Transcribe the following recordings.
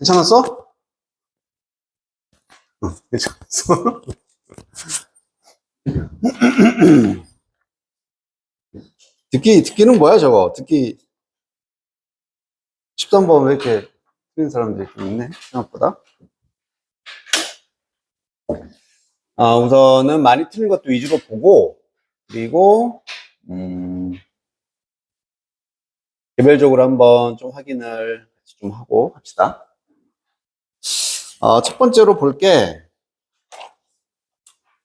괜찮았어? 응, 괜찮았어. 듣기는 뭐야, 저거? 듣기 13번 왜 이렇게 틀린 사람들이 좀 있네, 생각보다. 우선은 많이 틀린 것도 위주로 보고, 그리고, 개별적으로 한번 좀 확인을 같이 좀 하고 합시다. 첫 번째로 볼게,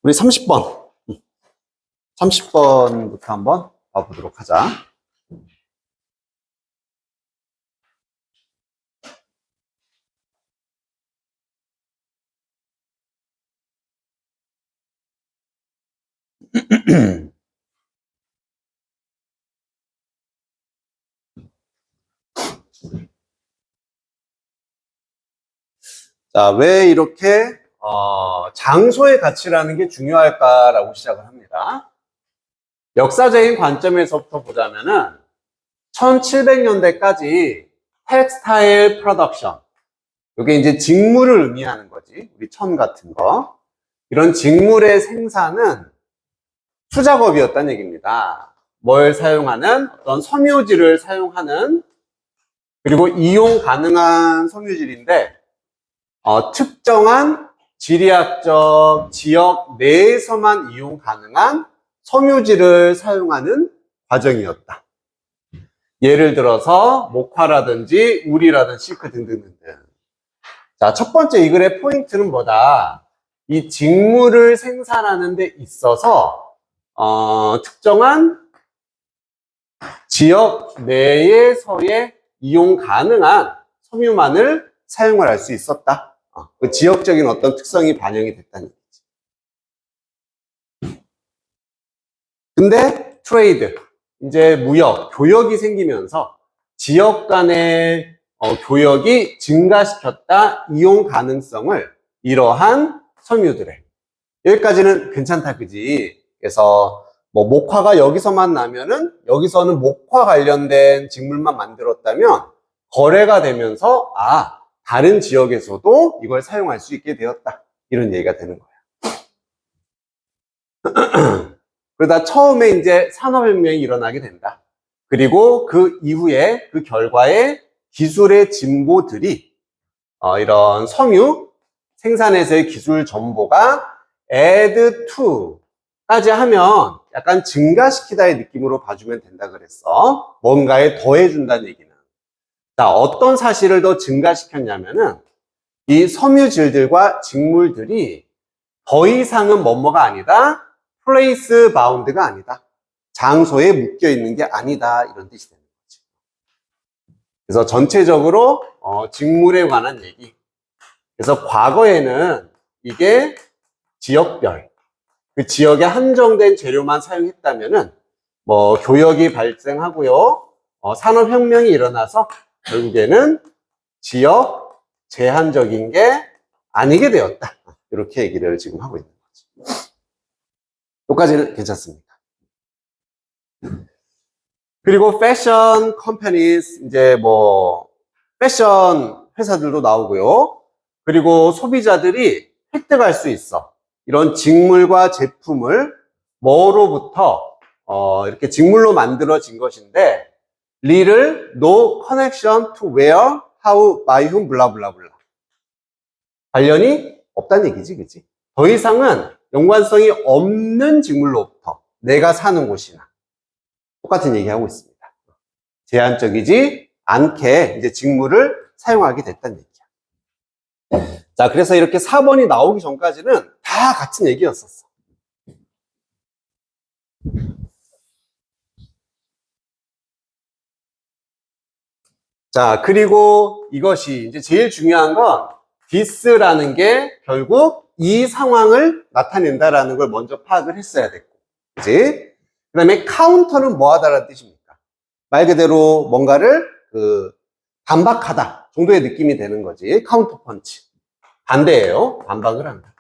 우리 30번. 30번부터 한번 봐보도록 하자. 자, 왜 이렇게 장소의 가치라는 게 중요할까라고 시작을 합니다. 역사적인 관점에서부터 보자면은 1700년대까지 텍스타일 프로덕션, 이게 이제 직물을 의미하는 거지. 우리 천 같은 거. 이런 직물의 생산은 수작업이었다는 얘기입니다. 뭘 사용하는? 어떤 섬유질을 사용하는, 그리고 이용 가능한 섬유질인데 특정한 지리학적 지역 내에서만 이용 가능한 섬유질을 사용하는 과정이었다. 예를 들어서 목화라든지 우리라든지 시크 등등등등. 자, 첫 번째 이 글의 포인트는 뭐다? 이 직물을 생산하는 데 있어서 특정한 지역 내에서의 이용 가능한 섬유만을 사용을 할 수 있었다. 그 지역적인 어떤 특성이 반영이 됐다는 얘기지. 근데 트레이드, 이제 무역, 교역이 생기면서 지역 간의 교역이 증가시켰다. 이용 가능성을 이러한 섬유들의. 여기까지는 괜찮다, 그지? 그래서 뭐 목화가 여기서만 나면은 여기서는 목화 관련된 직물만 만들었다면 거래가 되면서 다른 지역에서도 이걸 사용할 수 있게 되었다. 이런 얘기가 되는 거야. 그러다 처음에 이제 산업혁명이 일어나게 된다. 그리고 그 이후에 그 결과에 기술의 진보들이 이런 섬유 생산에서의 기술 정보가 add to까지 하면 약간 증가시키다의 느낌으로 봐주면 된다 그랬어. 뭔가에 더해준다는 얘기는. 자, 어떤 사실을 더 증가시켰냐면은 이 섬유질들과 직물들이 더 이상은 뭐뭐가 아니다. place bound가 아니다. 장소에 묶여 있는 게 아니다. 이런 뜻이 되는 거지. 그래서 전체적으로 직물에 관한 얘기. 그래서 과거에는 이게 지역별, 그 지역에 한정된 재료만 사용했다면은 뭐 교역이 발생하고요. 산업혁명이 일어나서 결국에는 지역 제한적인 게 아니게 되었다. 이렇게 얘기를 지금 하고 있는 거지. 여기까지는 괜찮습니다. 그리고 패션 컴퍼니스, 이제 뭐 패션 회사들도 나오고요. 그리고 소비자들이 획득할 수 있어. 이런 직물과 제품을 뭐로부터 이렇게 직물로 만들어진 것인데 리를 no connection to where, how, by whom, 블라블라블라. 관련이 없다는 얘기지, 그치? 더 이상은 연관성이 없는 직물로부터 내가 사는 곳이나 똑같은 얘기하고 있습니다. 제한적이지 않게 이제 직물을 사용하게 됐다는 얘기야. 자, 그래서 이렇게 4번이 나오기 전까지는 다 같은 얘기였었어. 자, 그리고 이것이 이제 제일 중요한 건 this라는 게 결국 이 상황을 나타낸다라는 걸 먼저 파악을 했어야 됐고, 그지? 그 다음에 counter는 뭐 하다라는 뜻입니까? 말 그대로 뭔가를 반박하다 정도의 느낌이 되는 거지. 카운터 펀치. 반대예요. 반박을 한다.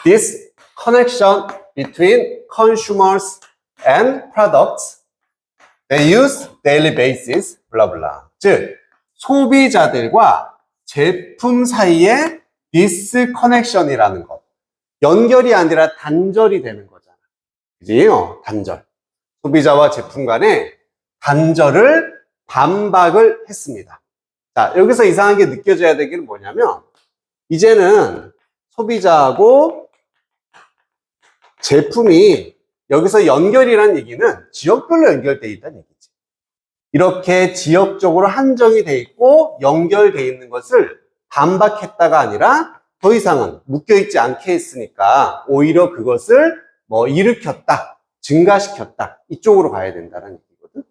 This connection between consumers and products they use daily basis, blah blah. 즉 소비자들과 제품 사이의 디스커넥션이라는 것. 연결이 아니라 단절이 되는 거잖아. 그지? 단절. 소비자와 제품 간에 단절을 반박을 했습니다. 자, 여기서 이상하게 느껴져야 되기는 뭐냐면, 이제는 소비자하고 제품이 여기서 연결이란 얘기는 지역별로 연결되어 있다는 얘기지. 이렇게 지역적으로 한정이 돼 있고 연결되어 있는 것을 반박했다가 아니라 더 이상은 묶여있지 않게 했으니까 오히려 그것을 일으켰다, 증가시켰다, 이쪽으로 가야 된다는 얘기거든.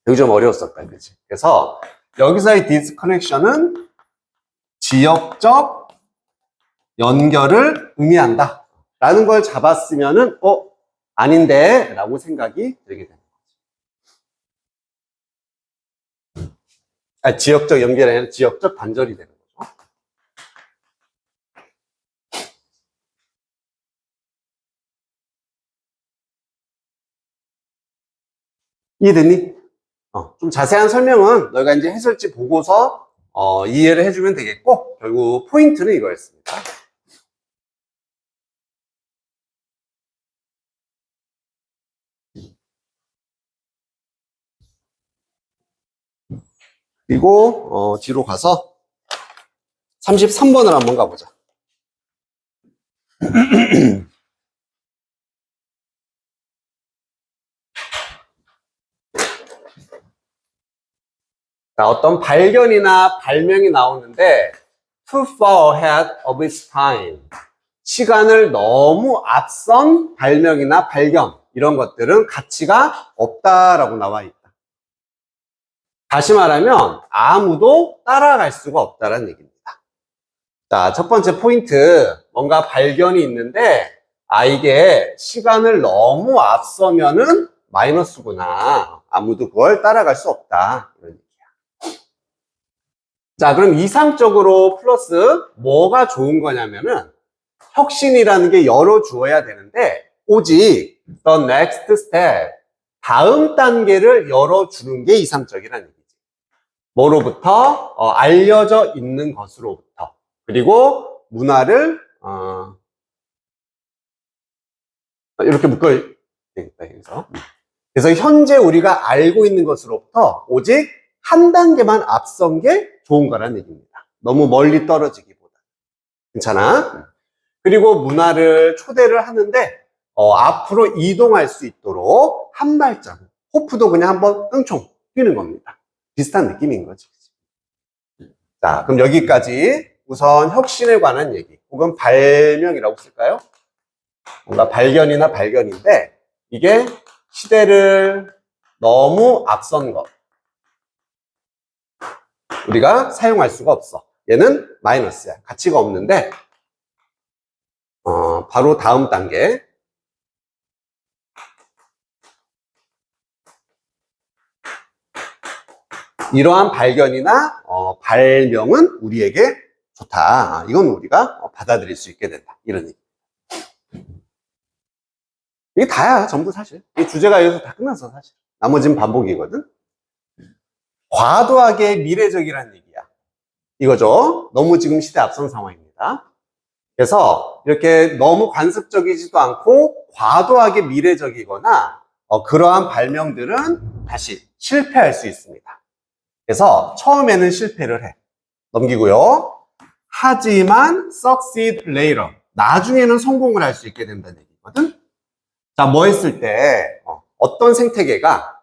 여기 좀 어려웠었다, 그치? 그래서 여기서의 디스커넥션은 지역적 연결을 의미한다 라는 걸 잡았으면은 아닌데 라고 생각이 들게 됩니다. 지역적 연결이 아니라 지역적 단절이 되는 거죠. 이해됐니? 좀 자세한 설명은 너희가 이제 해설지 보고서 이해를 해주면 되겠고, 결국 포인트는 이거였습니다. 그리고 뒤로 가서 33번을 한번 가보자. 자, 어떤 발견이나 발명이 나오는데 too far ahead of its time. 시간을 너무 앞선 발명이나 발견, 이런 것들은 가치가 없다라고 나와 있다. 다시 말하면 아무도 따라갈 수가 없다는 얘기입니다. 자, 첫 번째 포인트, 뭔가 발견이 있는데 이게 시간을 너무 앞서면은 마이너스구나. 아무도 그걸 따라갈 수 없다. 이런 얘기야. 자, 그럼 이상적으로 플러스 뭐가 좋은 거냐면은 혁신이라는 게 열어주어야 되는데 오직 the next step, 다음 단계를 열어주는 게 이상적이라는 얘기지. 뭐로부터? 알려져 있는 것으로부터. 그리고 문화를 이렇게 묶어 되겠다. 그래서 현재 우리가 알고 있는 것으로부터 오직 한 단계만 앞선 게 좋은 거라는 얘기입니다. 너무 멀리 떨어지기보다. 괜찮아? 그리고 문화를 초대를 하는데 앞으로 이동할 수 있도록 한 발자국, 호프도 그냥 한번 깡총 뛰는 겁니다. 비슷한 느낌인 거지. 자, 그럼 여기까지 우선 혁신에 관한 얘기, 혹은 발명이라고 쓸까요? 뭔가 발견이나 발견인데 이게 시대를 너무 앞선 것, 우리가 사용할 수가 없어. 얘는 마이너스야. 가치가 없는데 바로 다음 단계, 이러한 발견이나 발명은 우리에게 좋다. 이건 우리가 받아들일 수 있게 된다. 이런 얘기. 이게 다야, 전부 사실. 이 주제가 여기서 다 끝났어, 사실. 나머지는 반복이거든. 과도하게 미래적이라는 얘기야. 이거죠. 너무 지금 시대 앞선 상황입니다. 그래서 이렇게 너무 관습적이지도 않고 과도하게 미래적이거나 그러한 발명들은 다시 실패할 수 있습니다. 그래서 처음에는 실패를 해. 넘기고요. 하지만 succeed later. 나중에는 성공을 할 수 있게 된다는 얘기거든. 자, 뭐 했을 때 어떤 생태계가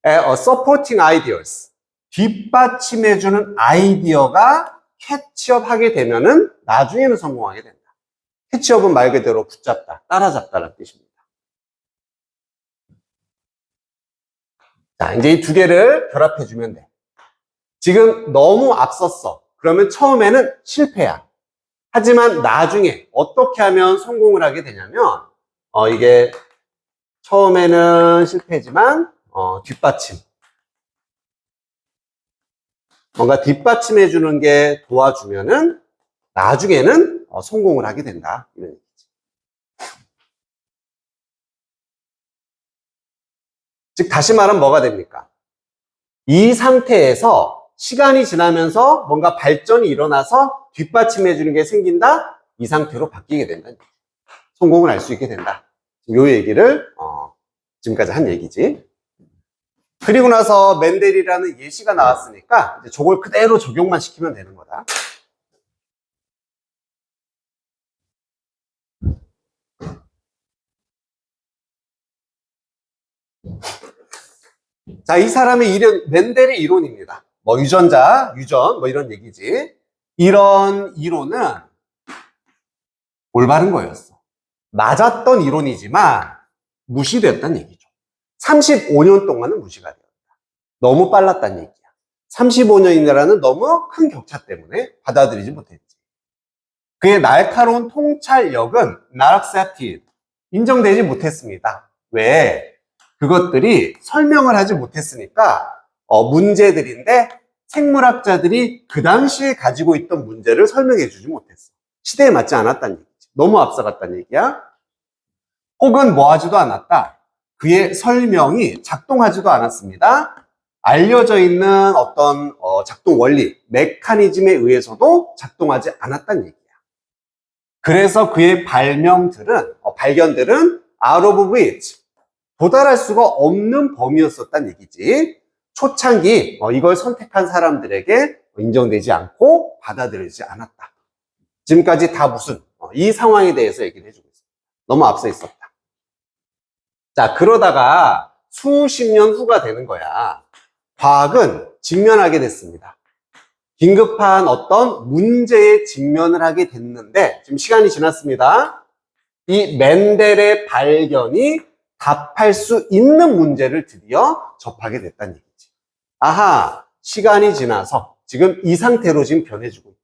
supporting ideas, 뒷받침해주는 아이디어가 캐치업하게 되면은 나중에는 성공하게 된다. 캐치업은 말 그대로 붙잡다, 따라잡다라는 뜻입니다. 자, 이제 이 두 개를 결합해주면 돼. 지금 너무 앞섰어. 그러면 처음에는 실패야. 하지만 나중에 어떻게 하면 성공을 하게 되냐면 이게 처음에는 실패지만 뒷받침, 뭔가 뒷받침해 주는 게 도와주면은 나중에는 성공을 하게 된다. 이런 얘기지. 즉 다시 말하면 뭐가 됩니까? 이 상태에서 시간이 지나면서 뭔가 발전이 일어나서 뒷받침해 주는 게 생긴다? 이 상태로 바뀌게 된다. 성공을 할 수 있게 된다. 요 얘기를 지금까지 한 얘기지. 그리고 나서 멘델이라는 예시가 나왔으니까 이제 저걸 그대로 적용만 시키면 되는 거다. 자, 이 사람의 이론, 멘델의 이론입니다. 뭐 유전자, 유전, 뭐 이런 얘기지. 이런 이론은 올바른 거였어. 맞았던 이론이지만 무시됐다는 얘기죠. 35년 동안은 무시가 되었다. 너무 빨랐다는 얘기야. 35년이라는 너무 큰 격차 때문에 받아들이지 못했지. 그의 날카로운 통찰력은 not accepted, 인정되지 못했습니다. 왜? 그것들이 설명을 하지 못했으니까 문제들인데 생물학자들이 그 당시에 가지고 있던 문제를 설명해 주지 못했어. 시대에 맞지 않았다는 얘기지. 너무 앞서갔다는 얘기야. 혹은 뭐 하지도 않았다. 그의 설명이 작동하지도 않았습니다. 알려져 있는 어떤 작동 원리, 메커니즘에 의해서도 작동하지 않았다는 얘기야. 그래서 그의 발견들은 out of reach, 도달할 수가 없는 범위였었다는 얘기지. 초창기 이걸 선택한 사람들에게 인정되지 않고 받아들이지 않았다. 지금까지 다 무슨 이 상황에 대해서 얘기를 해주고 있습니다. 너무 앞서 있었다. 자, 그러다가 수십 년 후가 되는 거야. 과학은 직면하게 됐습니다. 긴급한 어떤 문제에 직면을 하게 됐는데 지금 시간이 지났습니다. 이 멘델의 발견이 답할 수 있는 문제를 드디어 접하게 됐다는 얘기지. 아하, 시간이 지나서 지금 이 상태로 지금 변해주고 있다.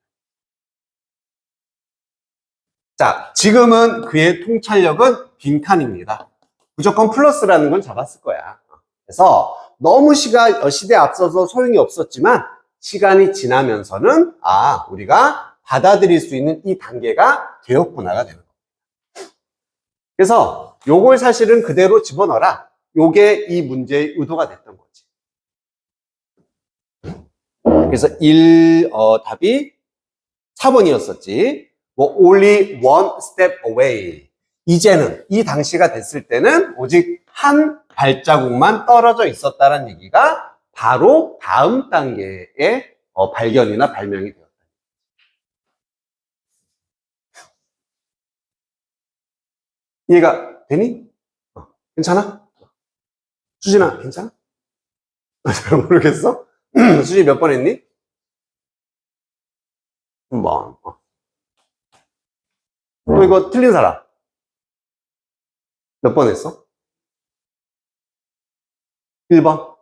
자, 지금은 그의 통찰력은 빈칸입니다. 무조건 플러스라는 건 잡았을 거야. 그래서 너무 시대에 앞서서 소용이 없었지만 시간이 지나면서는 우리가 받아들일 수 있는 이 단계가 되었구나가 되는 거예요. 그래서 요걸 사실은 그대로 집어넣어라. 요게 이 문제의 의도가 됐던 거지. 그래서 답이 4번이었었지. 뭐 only one step away. 이제는 이 당시가 됐을 때는 오직 한 발자국만 떨어져 있었다는 얘기가 바로 다음 단계의 발견이나 발명이 되었다. 이해가 되니? 괜찮아? 수진아, 괜찮아? 잘 모르겠어? 수진이 몇 번 했니? 한 번. 또 이거 틀린 사람? 몇 번 했어? 1번?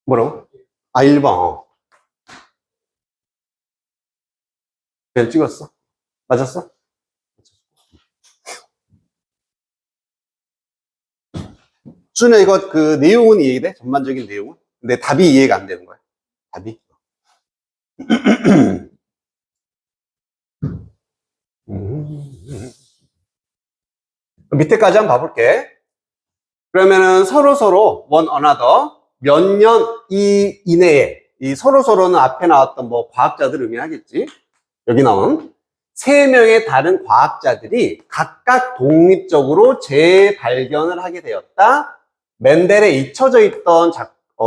뭐라고? 1번. 그냥 찍었어? 맞았어? 수진아, 이거 그 내용은 이해돼? 전반적인 내용은? 근데 답이 이해가 안 되는 거야. 답이. 밑에까지 한번 봐볼게. 그러면은 서로 one another 몇 년 이내에 이 서로는 앞에 나왔던 뭐 과학자들 의미하겠지. 여기 나온 3명의 다른 과학자들이 각각 독립적으로 재발견을 하게 되었다. 멘델에 잊혀져 있던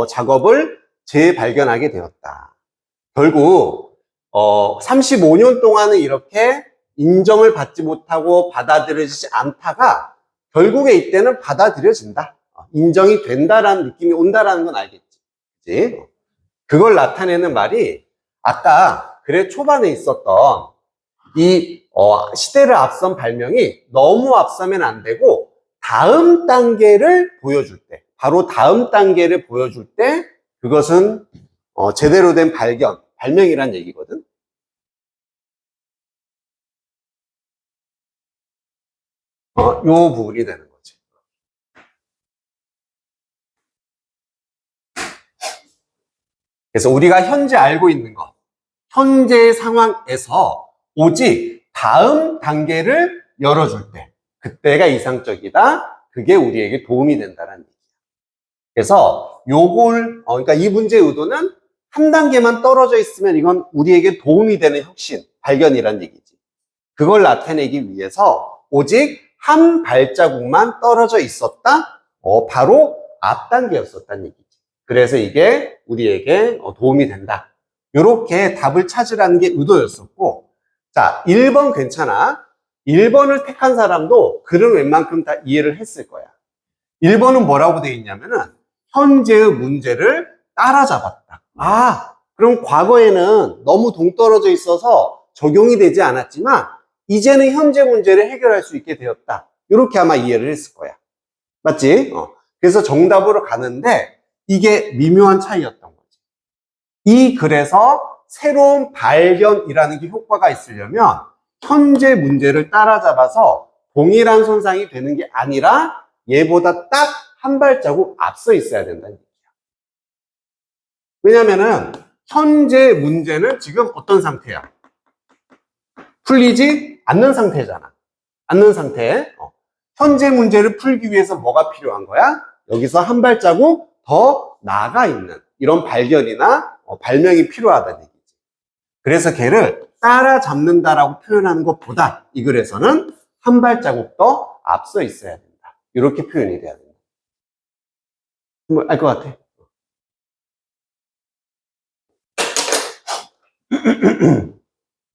작업을 재발견하게 되었다. 결국 35년 동안은 이렇게 인정을 받지 못하고 받아들여지지 않다가 결국에 이때는 받아들여진다. 인정이 된다라는 느낌이 온다라는 건 알겠지. 그치? 그걸 나타내는 말이 아까 글의 초반에 있었던 이 시대를 앞선 발명이 너무 앞서면 안 되고 다음 단계를 보여줄 때, 바로 다음 단계를 보여줄 때 그것은 제대로 된 발명이란 얘기거든. 요 부분이 되는 거지. 그래서 우리가 현재 알고 있는 것, 현재 상황에서 오직 다음 단계를 열어줄 때, 그때가 이상적이다. 그게 우리에게 도움이 된다는 얘기야. 그래서 그러니까 이 문제의 의도는 한 단계만 떨어져 있으면 이건 우리에게 도움이 되는 혁신, 발견이란 얘기지. 그걸 나타내기 위해서 오직 한 발자국만 떨어져 있었다? 바로 앞 단계였었다는 얘기지. 그래서 이게 우리에게 도움이 된다. 이렇게 답을 찾으라는 게 의도였었고, 자, 1번 괜찮아. 1번을 택한 사람도 글은 웬만큼 다 이해를 했을 거야. 1번은 뭐라고 되어 있냐면은 현재의 문제를 따라잡았다. 그럼 과거에는 너무 동떨어져 있어서 적용이 되지 않았지만 이제는 현재 문제를 해결할 수 있게 되었다. 이렇게 아마 이해를 했을 거야. 맞지? 그래서 정답으로 가는데 이게 미묘한 차이였던 거지. 이 글에서 새로운 발견이라는 게 효과가 있으려면 현재 문제를 따라잡아서 동일한 손상이 되는 게 아니라 얘보다 딱 한 발자국 앞서 있어야 된다는 얘기야. 왜냐면은 현재 문제는 지금 어떤 상태야? 풀리지 않는 상태잖아. 않는 상태. 현재 문제를 풀기 위해서 뭐가 필요한 거야? 여기서 한 발자국 더 나아가 있는 이런 발견이나 발명이 필요하다는 얘기지. 그래서 걔를 따라잡는다라고 표현하는 것보다 이 글에서는 한 발자국 더 앞서 있어야 된다. 이렇게 표현이 돼야 된다. 알 것 같아.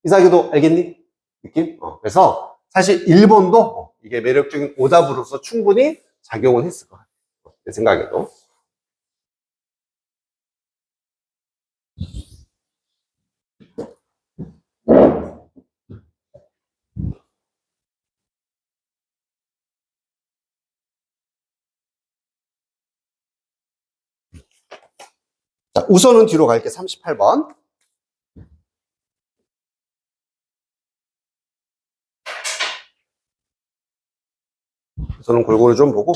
이사기도 알겠니? 느낌? 그래서 사실 1번도 이게 매력적인 오답으로서 충분히 작용을 했을 것 같아. 내 생각에도. 자, 우선은 뒤로 갈게. 38번. 우선은 골고루 좀 보고.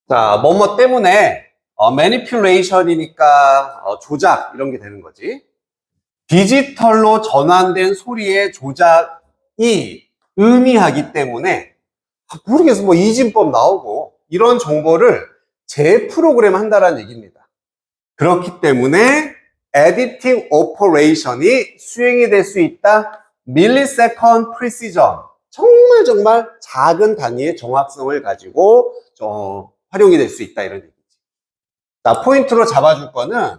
자, 뭐뭐 때문에 manipulation이니까 조작 이런 게 되는 거지. 디지털로 전환된 소리의 조작이 의미하기 때문에 모르겠어. 뭐 이진법 나오고 이런 정보를 재프로그램 한다라는 얘기입니다. 그렇기 때문에 editing operation이 수행이 될 수 있다. millisecond precision. 정말 작은 단위의 정확성을 가지고 활용이 될 수 있다 이런 얘기지. 자, 포인트로 잡아줄 거는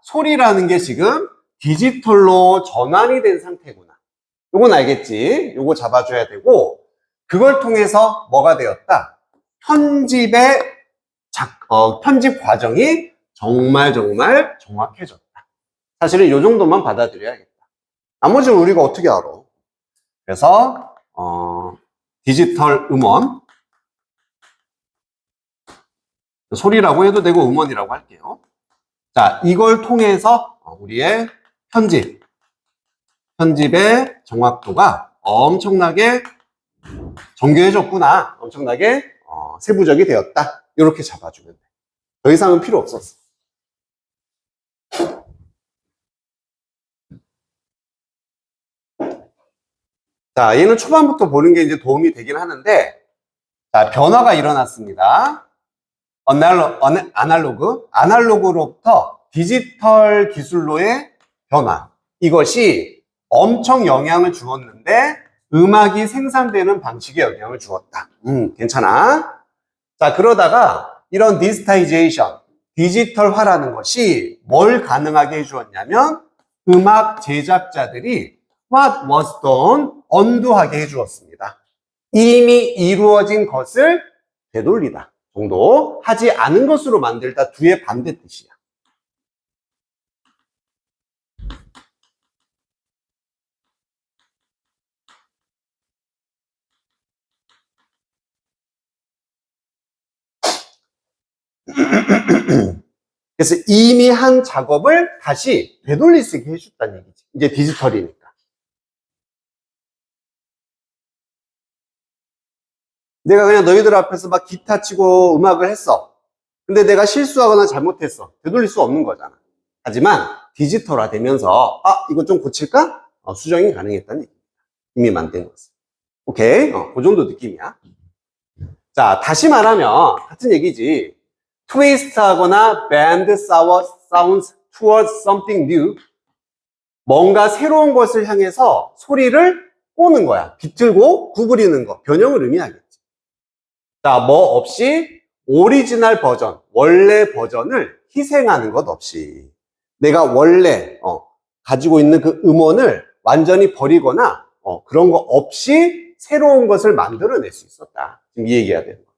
소리라는 게 지금 디지털로 전환이 된 상태구나. 요건 알겠지? 요거 잡아줘야 되고 그걸 통해서 뭐가 되었다? 편집 과정이 정말 정확해졌다. 사실은 요 정도만 받아들여야겠다. 나머지는 우리가 어떻게 알아? 그래서 디지털 음원 소리라고 해도 되고 음원이라고 할게요. 자, 이걸 통해서 우리의 편집의 정확도가 엄청나게 정교해졌구나. 엄청나게 세부적이 되었다. 이렇게 잡아주면 돼. 더 이상은 필요 없었어. 자, 얘는 초반부터 보는 게 이제 도움이 되긴 하는데, 자, 변화가 일어났습니다. 아날로그로부터 디지털 기술로의 변화. 이것이 엄청 영향을 주었는데, 음악이 생산되는 방식에 영향을 주었다. 괜찮아. 자, 그러다가 이런 디지타이제이션, 디지털화라는 것이 뭘 가능하게 해주었냐면, 음악 제작자들이 what was done, 언두하게 해주었습니다. 이미 이루어진 것을 되돌리다 정도, 하지 않은 것으로 만들다 두의 반대 뜻이야. 그래서 이미 한 작업을 다시 되돌릴 수 있게 해줬다는 얘기지. 이제 디지털이니까. 내가 그냥 너희들 앞에서 막 기타 치고 음악을 했어. 근데 내가 실수하거나 잘못했어. 되돌릴 수 없는 거잖아. 하지만 디지털화 되면서 이거 좀 고칠까? 수정이 가능했다는 얘기. 이미 만든 것은. 오케이? 그 정도 느낌이야. 자, 다시 말하면 같은 얘기지. 트위스트 하거나 bend sounds towards something new. 뭔가 새로운 것을 향해서 소리를 꼬는 거야. 비틀고 구부리는 거. 변형을 의미하겠지. 자, 뭐 없이 오리지널 버전, 원래 버전을 희생하는 것 없이 내가 원래 가지고 있는 그 음원을 완전히 버리거나 그런 거 없이 새로운 것을 만들어낼 수 있었다. 지금 이 얘기해야 되는 거예요.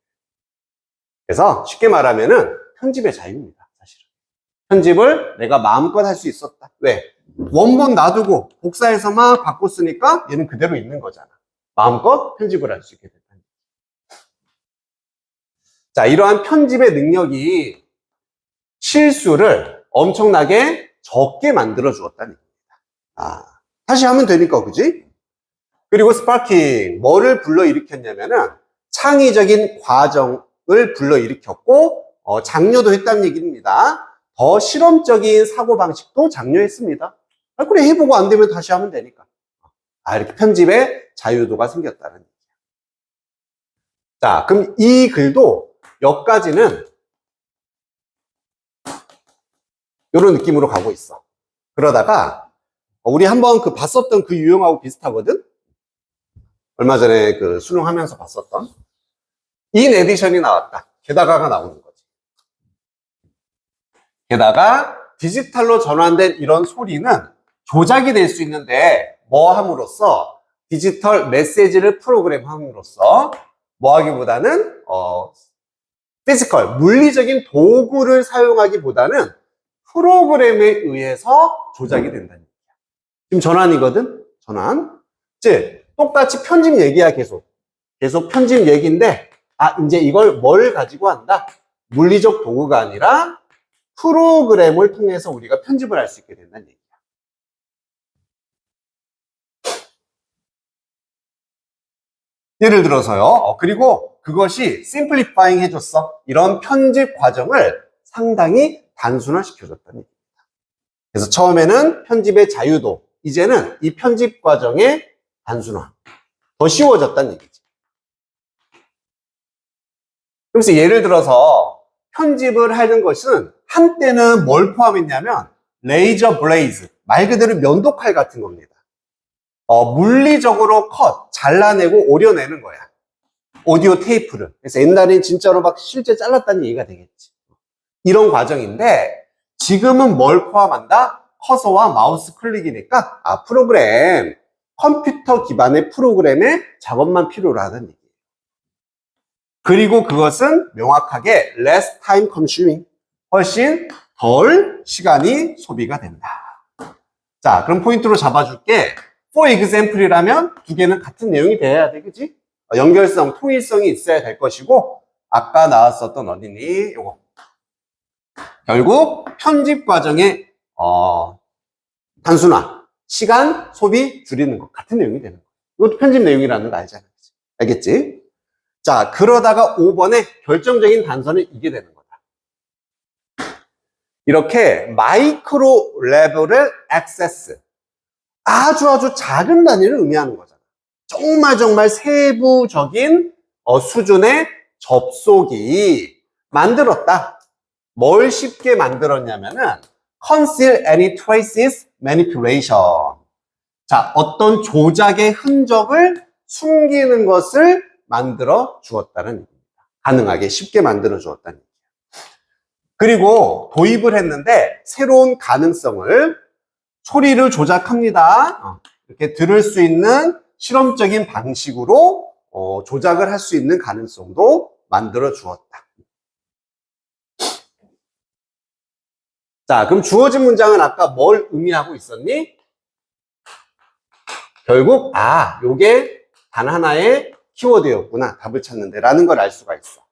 그래서 쉽게 말하면은 편집의 자유입니다. 사실은. 편집을 내가 마음껏 할 수 있었다. 왜? 원본 놔두고 복사해서 막 바꿔 쓰니까 얘는 그대로 있는 거잖아. 마음껏 편집을 할 수 있게 됐다. 자, 이러한 편집의 능력이 실수를 엄청나게 적게 만들어 주었다는 얘기입니다. 다시 하면 되니까, 그지? 그리고 스파킹, 뭐를 불러일으켰냐면은 창의적인 과정을 불러일으켰고, 장려도 했다는 얘기입니다. 더 실험적인 사고방식도 장려했습니다. 그래, 해보고 안 되면 다시 하면 되니까. 이렇게 편집의 자유도가 생겼다는 얘기예요. 자, 그럼 이 글도 여기까지는 이런 느낌으로 가고 있어. 그러다가 우리 한번 봤었던 그 유형하고 비슷하거든? 얼마 전에 그 수능하면서 봤었던 인 에디션이 나왔다. 게다가가 나오는 거지. 게다가 디지털로 전환된 이런 소리는 조작이 될 수 있는데 뭐 함으로써 디지털 메시지를 프로그램함으로써 뭐 하기보다는 피지컬, 물리적인 도구를 사용하기보다는 프로그램에 의해서 조작이 된다는 얘기야. 지금 전환이거든? 전환. 즉, 똑같이 편집 얘기야, 계속. 계속 편집 얘기인데, 이제 이걸 뭘 가지고 한다? 물리적 도구가 아니라 프로그램을 통해서 우리가 편집을 할 수 있게 된다는 얘기야. 예를 들어서요. 그리고 그것이 심플리파잉 해줬어. 이런 편집 과정을 상당히 단순화시켜줬다는 얘기입니다. 그래서 처음에는 편집의 자유도, 이제는 이 편집 과정의 단순화, 더 쉬워졌다는 얘기지. 그래서 예를 들어서 편집을 하는 것은 한때는 뭘 포함했냐면 레이저 블레이즈, 말 그대로 면도칼 같은 겁니다. 물리적으로 잘라내고 오려내는 거야. 오디오 테이프를. 그래서 옛날엔 진짜로 막 실제 잘랐다는 얘기가 되겠지. 이런 과정인데 지금은 뭘 포함한다? 커서와 마우스 클릭이니까 프로그램, 컴퓨터 기반의 프로그램의 작업만 필요로 하는 얘기예요. 그리고 그것은 명확하게 less time consuming, 훨씬 덜 시간이 소비가 된다. 자, 그럼 포인트로 잡아줄게. For example이라면 두 개는 같은 내용이 돼야 돼, 그치? 연결성, 통일성이 있어야 될 것이고, 아까 나왔었던 어디니? 요거. 결국 편집 과정의 단순화, 시간 소비 줄이는 것 같은 내용이 되는 거예요. 이것도 편집 내용이라는 거 알잖아. 알겠지? 자, 그러다가 5번에 결정적인 단서는 이게 되는 거다. 이렇게 마이크로 레벨의 액세스, 아주 작은 단위를 의미하는 거잖아. 정말 세부적인 수준의 접속이 만들었다. 뭘 쉽게 만들었냐면은 conceal any traces manipulation. 자, 어떤 조작의 흔적을 숨기는 것을 만들어 주었다는 얘기입니다. 가능하게 쉽게 만들어 주었다는 얘기예요. 그리고 도입을 했는데 새로운 가능성을 소리를 조작합니다. 이렇게 들을 수 있는 실험적인 방식으로 조작을 할 수 있는 가능성도 만들어 주었다. 자, 그럼 주어진 문장은 아까 뭘 의미하고 있었니? 결국 요게 단 하나의 키워드였구나. 답을 찾는데 라는 걸 알 수가 있어.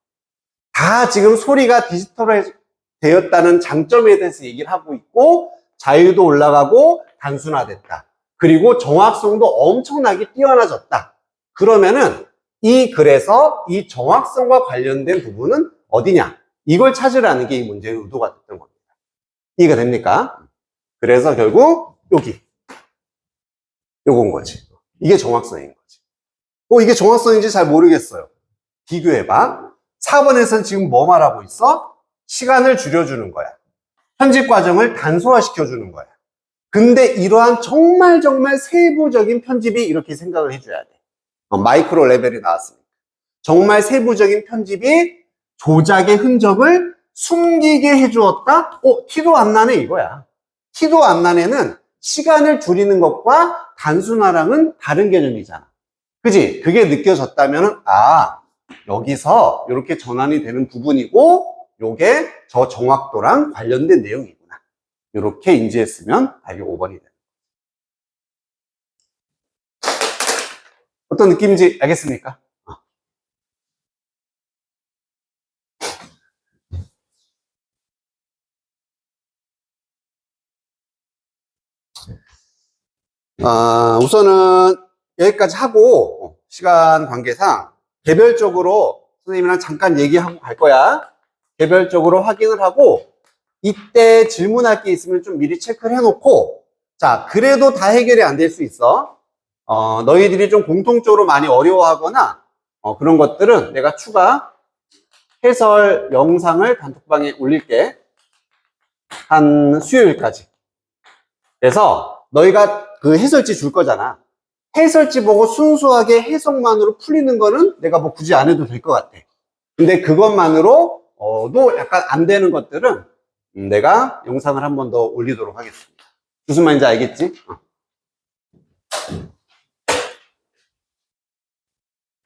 다 지금 소리가 디지털화 되었다는 장점에 대해서 얘기를 하고 있고 자유도 올라가고 단순화됐다. 그리고 정확성도 엄청나게 뛰어나졌다. 그러면은 이 글에서 이 정확성과 관련된 부분은 어디냐? 이걸 찾으라는 게 이 문제의 의도가 됐던 겁니다. 이해가 됩니까? 그래서 결국 여기 요건 거지. 이게 정확성인 거지. 이게 정확성인지 잘 모르겠어요. 비교해봐. 4번에서는 지금 뭐 말하고 있어? 시간을 줄여주는 거야. 편집 과정을 단소화시켜주는 거야. 근데 이러한 정말 세부적인 편집이 이렇게 생각을 해줘야 돼. 마이크로 레벨이 나왔으니까. 정말 세부적인 편집이 조작의 흔적을 숨기게 해주었다? 티도 안 나네 이거야. 티도 안 나네는 시간을 줄이는 것과 단순화랑은 다른 개념이잖아. 그지? 그게 느껴졌다면 여기서 이렇게 전환이 되는 부분이고 요게 저 정확도랑 관련된 내용이구나. 이렇게 인지했으면 답이 5번이 돼요. 어떤 느낌인지 알겠습니까? 우선은 여기까지 하고 시간 관계상 개별적으로 선생님이랑 잠깐 얘기하고 갈 거야. 개별적으로 확인을 하고 이때 질문할 게 있으면 좀 미리 체크를 해놓고 자 그래도 다 해결이 안 될 수 있어. 너희들이 좀 공통적으로 많이 어려워하거나 그런 것들은 내가 추가 해설 영상을 단톡방에 올릴게. 한 수요일까지. 그래서 너희가 그 해설지 줄 거잖아. 해설지 보고 순수하게 해석만으로 풀리는 거는 내가 뭐 굳이 안 해도 될 것 같아. 근데 그것만으로도 약간 안 되는 것들은 내가 영상을 한 번 더 올리도록 하겠습니다. 무슨 말인지 알겠지?